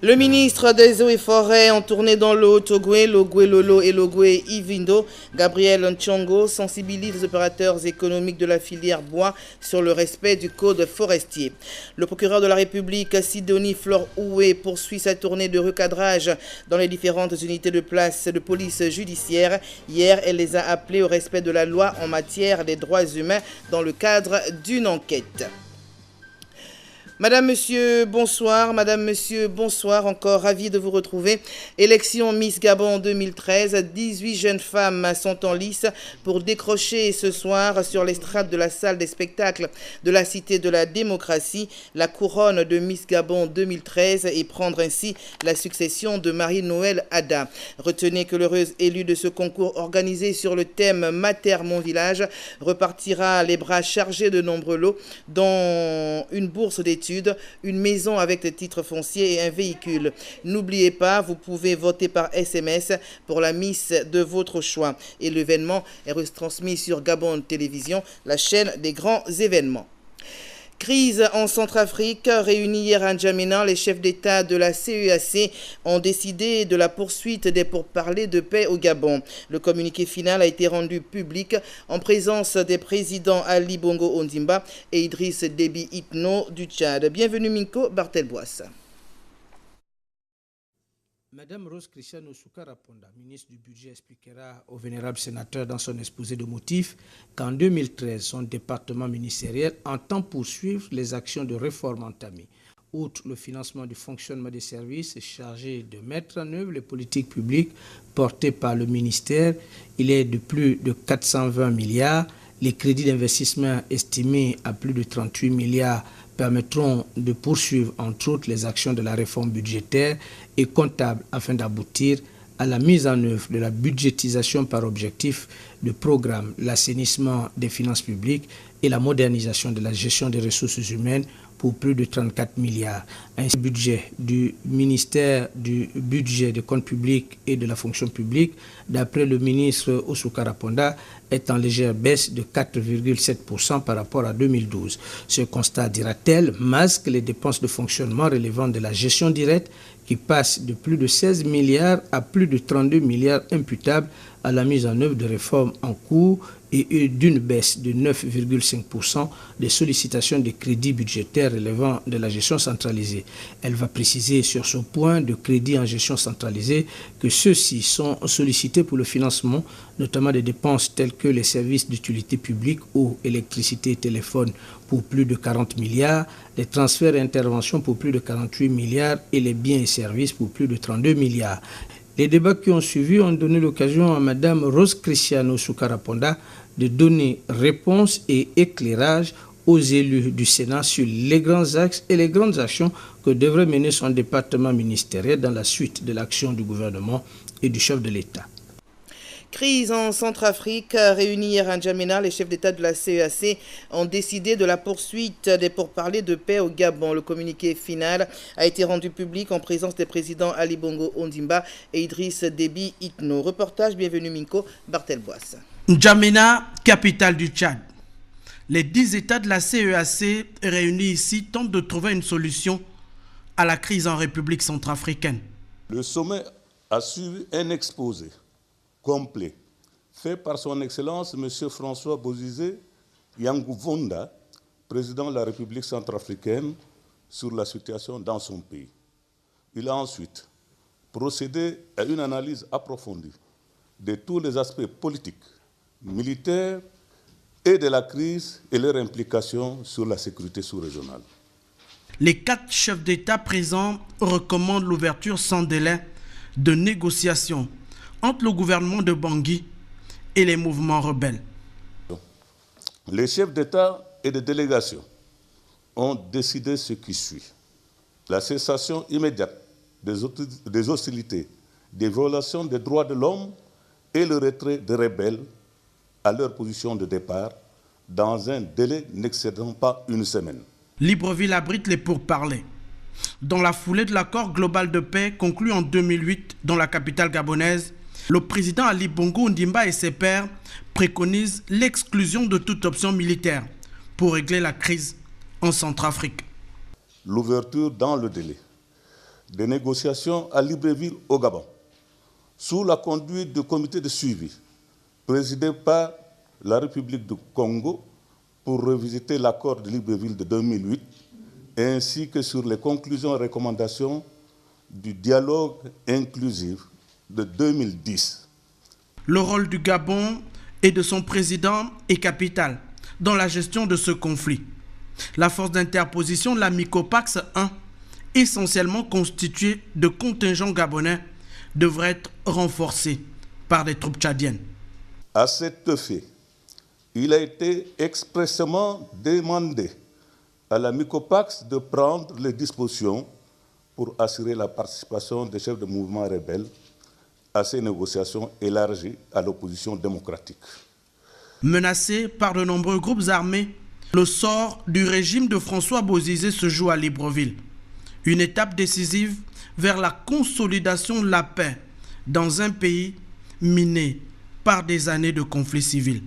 Le ministre des Eaux et Forêts en tournée dans le Haut-Ogoué, l'Ogoué-Lolo et l'Ogoué-Ivindo, Gabriel Nchongo, sensibilise les opérateurs économiques de la filière bois sur le respect du code forestier. Le procureur de la République, Sidonie Flore Oué, poursuit sa tournée de recadrage dans les différentes unités de place de police judiciaire. Hier, elle les a appelés au respect de la loi en matière des droits humains dans le cadre d'une enquête. Madame, Monsieur, bonsoir. Madame, Monsieur, bonsoir. Encore ravi de vous retrouver. Élection Miss Gabon 2013. 18 jeunes femmes sont en lice pour décrocher ce soir sur l'estrade de la salle des spectacles de la Cité de la Démocratie la couronne de Miss Gabon 2013 et prendre ainsi la succession de Marie-Noël Ada. Retenez que l'heureuse élue de ce concours organisé sur le thème Mater mon village repartira les bras chargés de nombreux lots, dont une bourse d'études, une maison avec des titres fonciers et un véhicule. N'oubliez pas, vous pouvez voter par SMS pour la Miss de votre choix. Et l'événement est retransmis sur Gabon Télévision, la chaîne des grands événements. Crise en Centrafrique. Réunis hier à N'Djamena, les chefs d'État de la CEAC ont décidé de la poursuite des pourparlers de paix au Gabon. Le communiqué final a été rendu public en présence des présidents Ali Bongo Ondimba et Idriss Déby Itno du Tchad. Bienvenue Minko Barthelbois. Madame Rose Christiane Soukaraponda, ministre du Budget, expliquera au vénérable sénateur dans son exposé de motifs qu'en 2013, son département ministériel entend poursuivre les actions de réforme entamées. Outre le financement du fonctionnement des services chargés de mettre en œuvre les politiques publiques portées par le ministère, il est de plus de 420 milliards. Les crédits d'investissement estimés à plus de 38 milliards permettront de poursuivre entre autres les actions de la réforme budgétaire et comptable afin d'aboutir à la mise en œuvre de la budgétisation par objectif de programme, l'assainissement des finances publiques et la modernisation de la gestion des ressources humaines pour plus de 34 milliards. Ainsi, le budget du ministère du budget des comptes publics et de la fonction publique, d'après le ministre Soukaraponda, est en légère baisse de 4,7% par rapport à 2012. Ce constat, dira-t-elle, masque les dépenses de fonctionnement relevant de la gestion directe qui passe de plus de 16 milliards à plus de 32 milliards imputables à la mise en œuvre de réformes en cours et d'une baisse de 9,5% des sollicitations de crédits budgétaires relevant de la gestion centralisée. Elle va préciser sur ce point de crédits en gestion centralisée que ceux-ci sont sollicités pour le financement, notamment des dépenses telles que les services d'utilité publique, eau, électricité et téléphone pour plus de 40 milliards, les transferts et interventions pour plus de 48 milliards et les biens et services pour plus de 32 milliards. Les débats qui ont suivi ont donné l'occasion à Mme Rose Christiane Soukaraponda de donner réponse et éclairage aux élus du Sénat sur les grands axes et les grandes actions que devrait mener son département ministériel dans la suite de l'action du gouvernement et du chef de l'État. Crise en Centrafrique. Réunis hier à N'Djamena, les chefs d'État de la CEAC ont décidé de la poursuite des pourparlers de paix au Gabon. Le communiqué final a été rendu public en présence des présidents Ali Bongo Ondimba et Idriss Déby Itno. Reportage, bienvenue Minko Barthelbois. N'Djamena, capitale du Tchad. Les 10 États de la CEAC réunis ici tentent de trouver une solution à la crise en République centrafricaine. Le sommet a suivi un exposé complet, fait par son Excellence M. François Bozizé Yangouvonda, président de la République centrafricaine, sur la situation dans son pays. Il a ensuite procédé à une analyse approfondie de tous les aspects politiques, militaires et de la crise et leurs implications sur la sécurité sous-régionale. Les 4 chefs d'État présents recommandent l'ouverture sans délai de négociations entre le gouvernement de Bangui et les mouvements rebelles. Les chefs d'État et de délégation ont décidé ce qui suit. La cessation immédiate des hostilités, des violations des droits de l'homme et le retrait des rebelles à leur position de départ dans un délai n'excédant pas une semaine. Libreville abrite les pourparlers. Dans la foulée de l'accord global de paix conclu en 2008 dans la capitale gabonaise, le président Ali Bongo Ondimba et ses pairs préconisent l'exclusion de toute option militaire pour régler la crise en Centrafrique. L'ouverture dans le délai des négociations à Libreville au Gabon, sous la conduite du comité de suivi présidé par la République du Congo pour revisiter l'accord de Libreville de 2008, ainsi que sur les conclusions et recommandations du dialogue inclusif de 2010. Le rôle du Gabon et de son président est capital dans la gestion de ce conflit. La force d'interposition, la MICOPAX 1, essentiellement constituée de contingents gabonais, devrait être renforcée par des troupes tchadiennes. À cet effet, il a été expressément demandé à la MICOPAX de prendre les dispositions pour assurer la participation des chefs de mouvements rebelles à ces négociations élargies à l'opposition démocratique. Menacé par de nombreux groupes armés, le sort du régime de François Bozizé se joue à Libreville. Une étape décisive vers la consolidation de la paix dans un pays miné par des années de conflits civils.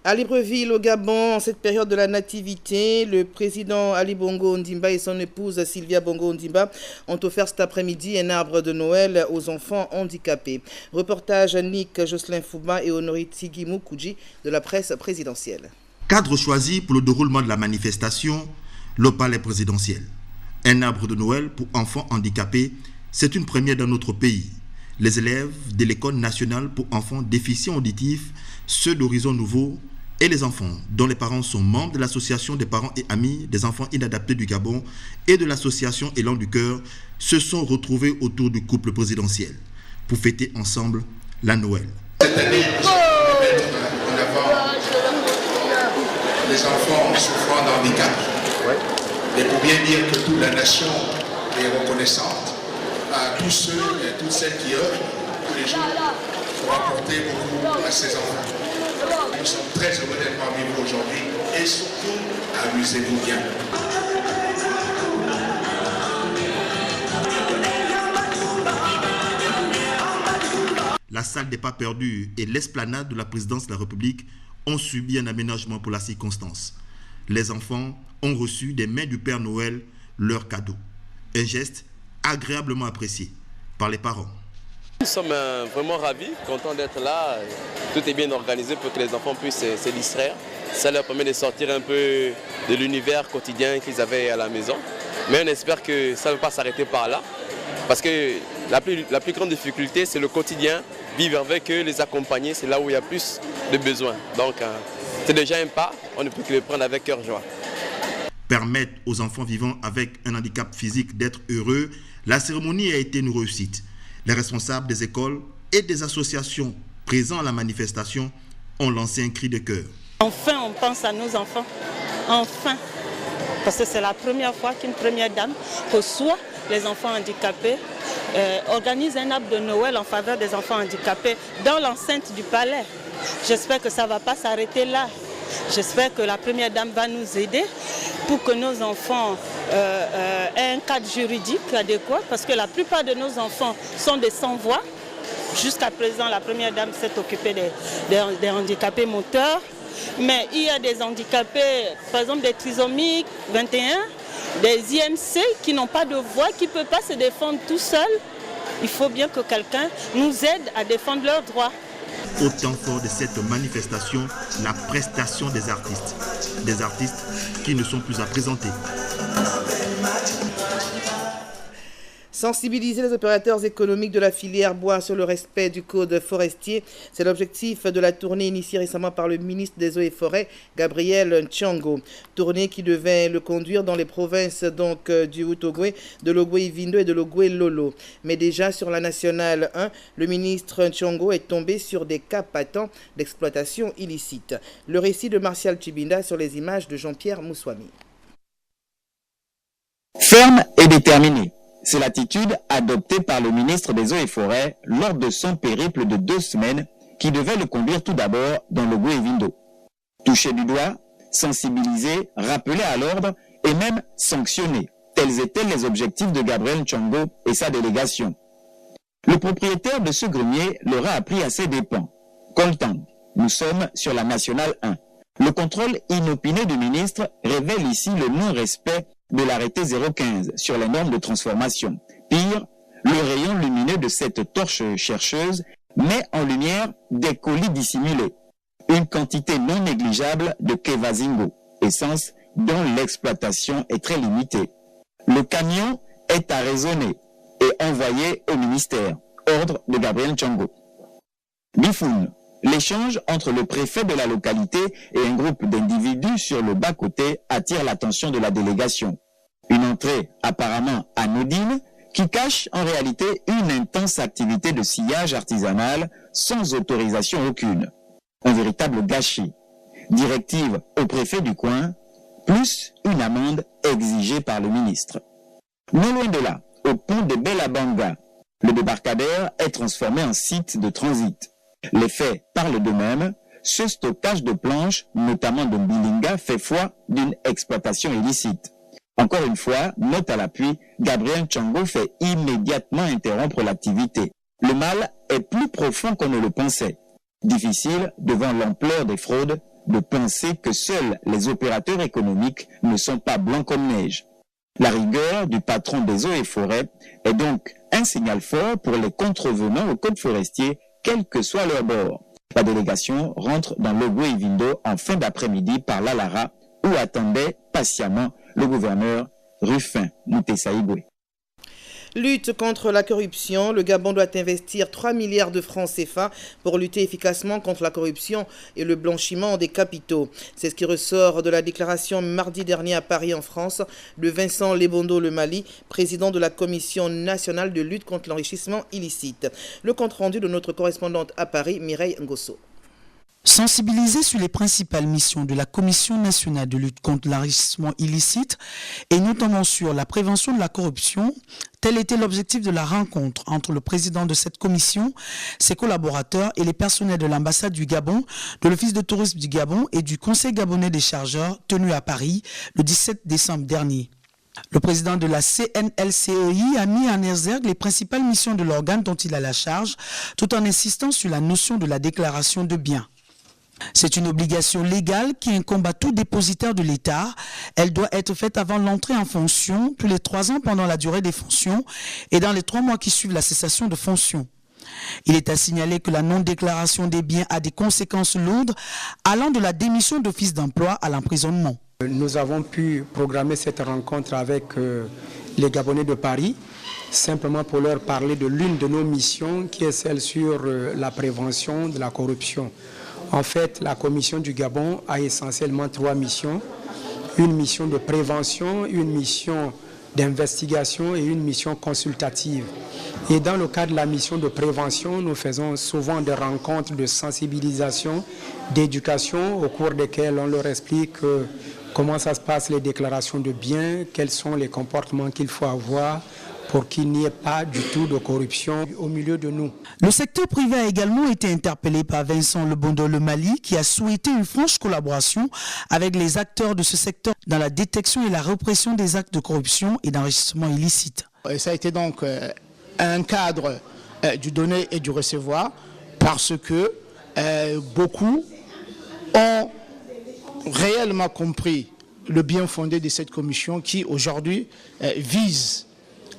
À Libreville, au Gabon, en cette période de la nativité, le président Ali Bongo Ondimba et son épouse Sylvia Bongo Ondimba ont offert cet après-midi un arbre de Noël aux enfants handicapés. Reportage Nick Jocelyn Fouba et Honoré Tigui Moukouji de la presse présidentielle. Cadre choisi pour le déroulement de la manifestation, le palais présidentiel. Un arbre de Noël pour enfants handicapés, c'est une première dans notre pays. Les élèves de l'École nationale pour enfants déficients auditifs, ceux d'Horizon Nouveau, et les enfants dont les parents sont membres de l'association des parents et amis des enfants inadaptés du Gabon et de l'association Élan du Cœur se sont retrouvés autour du couple présidentiel pour fêter ensemble la Noël. Cette année, nous allons mettre en avant les enfants souffrant d'handicap. Et pour bien dire que toute la nation est reconnaissante à tous ceux et toutes celles qui œuvrent tous les jours pour apporter beaucoup à ces enfants. Nous sommes très heureux d'être parmi vous aujourd'hui et surtout, amusez-vous bien. La salle des pas perdus et l'esplanade de la présidence de la République ont subi un aménagement pour la circonstance. Les enfants ont reçu des mains du Père Noël leurs cadeaux. Un geste agréablement apprécié par les parents. Nous sommes vraiment ravis, contents d'être là. Tout est bien organisé pour que les enfants puissent se distraire. Ça leur permet de sortir un peu de l'univers quotidien qu'ils avaient à la maison. Mais on espère que ça ne va pas s'arrêter par là. Parce que la plus grande difficulté, c'est le quotidien. Vivre avec eux, les accompagner, c'est là où il y a plus de besoins. Donc c'est déjà un pas, on ne peut que le prendre avec cœur joie. Permettre aux enfants vivant avec un handicap physique d'être heureux, la cérémonie a été une réussite. Les responsables des écoles et des associations présents à la manifestation ont lancé un cri de cœur. Enfin, on pense à nos enfants. Enfin. Parce que c'est la première fois qu'une première dame reçoit les enfants handicapés, organise un arbre de Noël en faveur des enfants handicapés dans l'enceinte du palais. J'espère que ça ne va pas s'arrêter là. J'espère que la première dame va nous aider pour que nos enfants aient un cadre juridique adéquat, parce que la plupart de nos enfants sont des sans-voix. Jusqu'à présent, la première dame s'est occupée des handicapés moteurs, mais il y a des handicapés, par exemple des trisomiques 21, des IMC qui n'ont pas de voix, qui ne peuvent pas se défendre tout seuls. Il faut bien que quelqu'un nous aide à défendre leurs droits. Au temps fort de cette manifestation, la prestation des artistes qui ne sont plus à présenter. Sensibiliser les opérateurs économiques de la filière bois sur le respect du code forestier, c'est l'objectif de la tournée initiée récemment par le ministre des Eaux et Forêts, Gabriel Ntchongo. Tournée qui devait le conduire dans les provinces du Haut-Ogooué, de l'Ogooué-Ivindo et de l'Ogooué-Lolo. Mais déjà sur la nationale 1, le ministre Ntchongo est tombé sur des cas patents d'exploitation illicite. Le récit de Martial Chibinda sur les images de Jean-Pierre Mouswami. Ferme et déterminé. C'est l'attitude adoptée par le ministre des Eaux et Forêts lors de son périple de 2 semaines qui devait le conduire tout d'abord dans l'Ogooué-Ivindo. Toucher du doigt, sensibiliser, rappeler à l'ordre et même sanctionner. Tels étaient les objectifs de Gabriel Ntchongo et sa délégation. Le propriétaire de ce grenier leur a appris à ses dépens. Coltan, nous sommes sur la nationale 1. Le contrôle inopiné du ministre révèle ici le non-respect de l'arrêté 015 sur les normes de transformation. Pire, le rayon lumineux de cette torche chercheuse met en lumière des colis dissimulés, une quantité non négligeable de kevazingo, essence dont l'exploitation est très limitée. Le camion est arraisonné et envoyé au ministère. Ordre de Gabriel Tchongo. Bifoun, l'échange entre le préfet de la localité et un groupe d'individus sur le bas-côté attire l'attention de la délégation. Une entrée apparemment anodine qui cache en réalité une intense activité de sillage artisanal sans autorisation aucune. Un véritable gâchis. Directive au préfet du coin, plus une amende exigée par le ministre. Non loin de là, au pont de Belabanga, le débarcadère est transformé en site de transit. Les faits parlent d'eux-mêmes. Ce stockage de planches, notamment de Bilinga, fait foi d'une exploitation illicite. Encore une fois, note à l'appui, Gabriel Tchongo fait immédiatement interrompre l'activité. Le mal est plus profond qu'on ne le pensait. Difficile, devant l'ampleur des fraudes, de penser que seuls les opérateurs économiques ne sont pas blancs comme neige. La rigueur du patron des eaux et forêts est donc un signal fort pour les contrevenants au code forestier, quel que soit leur bord. La délégation rentre dans l'Ogooué-Ivindo en fin d'après-midi par l'Alara, où attendait patiemment le gouverneur Rufin Moutessaïgoué. Lutte contre la corruption. Le Gabon doit investir 3 milliards de francs CFA pour lutter efficacement contre la corruption et le blanchiment des capitaux. C'est ce qui ressort de la déclaration mardi dernier à Paris en France de Vincent Lebondo Le Mali, président de la Commission nationale de lutte contre l'enrichissement illicite. Le compte-rendu de notre correspondante à Paris, Mireille Ngosso. Sensibiliser sur les principales missions de la Commission nationale de lutte contre l'enrichissement illicite et notamment sur la prévention de la corruption, tel était l'objectif de la rencontre entre le président de cette commission, ses collaborateurs et les personnels de l'ambassade du Gabon, de l'Office de tourisme du Gabon et du Conseil gabonais des chargeurs tenu à Paris le 17 décembre dernier. Le président de la CNLCEI a mis en exergue les principales missions de l'organe dont il a la charge, tout en insistant sur la notion de la déclaration de biens. C'est une obligation légale qui incombe à tout dépositaire de l'État. Elle doit être faite avant l'entrée en fonction, tous les 3 ans pendant la durée des fonctions et dans les 3 mois qui suivent la cessation de fonction. Il est à signaler que la non-déclaration des biens a des conséquences lourdes allant de la démission d'office d'emploi à l'emprisonnement. Nous avons pu programmer cette rencontre avec les Gabonais de Paris, simplement pour leur parler de l'une de nos missions qui est celle sur la prévention de la corruption. En fait, la Commission du Gabon a essentiellement 3 missions. Une mission de prévention, une mission d'investigation et une mission consultative. Et dans le cadre de la mission de prévention, nous faisons souvent des rencontres de sensibilisation, d'éducation, au cours desquelles on leur explique comment ça se passe les déclarations de biens, quels sont les comportements qu'il faut avoir pour qu'il n'y ait pas du tout de corruption au milieu de nous. Le secteur privé a également été interpellé par Vincent Lebondo Le Mali qui a souhaité une franche collaboration avec les acteurs de ce secteur dans la détection et la répression des actes de corruption et d'enrichissement illicite. Et ça a été donc un cadre du donner et du recevoir parce que beaucoup ont réellement compris le bien fondé de cette commission qui aujourd'hui vise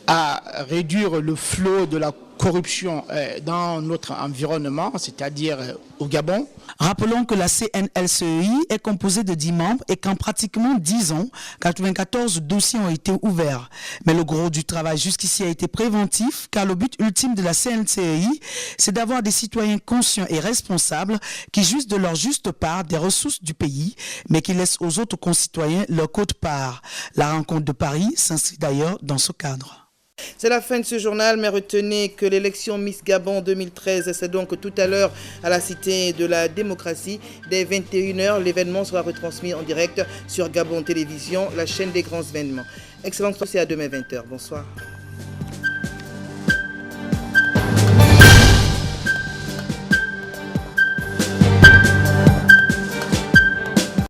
à réduire le flot de la corruption dans notre environnement, c'est-à-dire au Gabon. Rappelons que la CNLCEI est composée de 10 membres et qu'en pratiquement 10 ans, 94 dossiers ont été ouverts. Mais le gros du travail jusqu'ici a été préventif, car le but ultime de la CNLCEI, c'est d'avoir des citoyens conscients et responsables qui jouissent de leur juste part des ressources du pays, mais qui laissent aux autres concitoyens leur quote-part. La rencontre de Paris s'inscrit d'ailleurs dans ce cadre. C'est la fin de ce journal, mais retenez que l'élection Miss Gabon 2013, c'est donc tout à l'heure à la Cité de la Démocratie. Dès 21h, l'événement sera retransmis en direct sur Gabon Télévision, la chaîne des grands événements. Excellente soirée, à demain 20h. Bonsoir.